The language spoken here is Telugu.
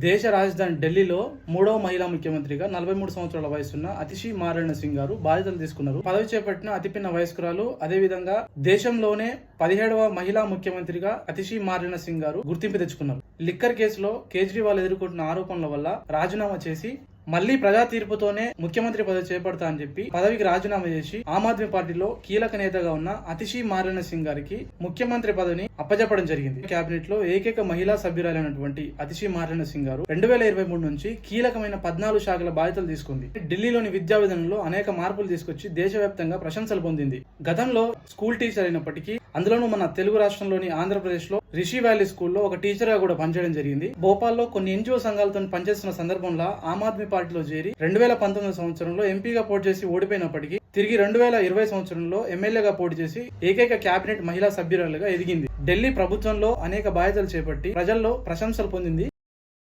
దేశ రాజధాని ఢిల్లీలో మూడవ మహిళా ముఖ్యమంత్రిగా 43 సంవత్సరాల వయసున్న అతిషి నారాయణ సింగ్ గారు బాధ్యతలు తీసుకున్నారు. పదవి చేపట్టిన అతిపిన్న వయస్కురాలు. అదేవిధంగా దేశంలోనే 17వ మహిళా ముఖ్యమంత్రిగా అతిషి నారాయణ సింగ్ గారు గుర్తింపు తెచ్చుకున్నారు. లిక్కర్ కేసులో కేజ్రీవాల్ ఎదుర్కొంటున్న ఆరోపణల వల్ల రాజీనామా చేసి మళ్లీ ప్రజా తీర్పుతోనే ముఖ్యమంత్రి పదవి చేపడతా అని చెప్పి పదవికి రాజీనామా చేసి ఆమ్ ఆద్మీ పార్టీలో కీలక నేతగా ఉన్న అతిషి నారాయణ సింగ్ గారికి ముఖ్యమంత్రి పదవిని అప్పచెప్పడం జరిగింది. కేబినెట్ లో ఏకైక మహిళా సభ్యురాలైనటువంటి అతిషి నారాయణ సింగ్ గారు 2023 నుంచి కీలకమైన 14 శాఖల బాధ్యతలు తీసుకుంది. ఢిల్లీలోని విద్యా విధానంలో అనేక మార్పులు తీసుకొచ్చి దేశవ్యాప్తంగా ప్రశంసలు పొందింది. గతంలో స్కూల్ టీచర్ అయినప్పటికీ అందులోనూ మన తెలుగు రాష్ట్రంలోని ఆంధ్రప్రదేశ్ లో రిషి వ్యాలీ స్కూల్లో ఒక టీచర్ గా కూడా పనిచేయడం జరిగింది. భోపాల్లో కొన్ని ఎన్జిఓ సంఘాలతో పనిచేస్తున్న సందర్భంలో ఆమ్ ఆద్మీ పార్టీలో చేరి 2019 సంవత్సరంలో ఎంపీగా పోటీ చేసి ఓడిపోయినప్పటికీ తిరిగి 2020 సంవత్సరంలో ఎమ్మెల్యేగా పోటీ చేసి ఏకైక కేబినెట్ మహిళా సభ్యురాలుగా ఎదిగింది. ఢిల్లీ ప్రభుత్వంలో అనేక బాధ్యతలు చేపట్టి ప్రజల్లో ప్రశంసలు పొందింది.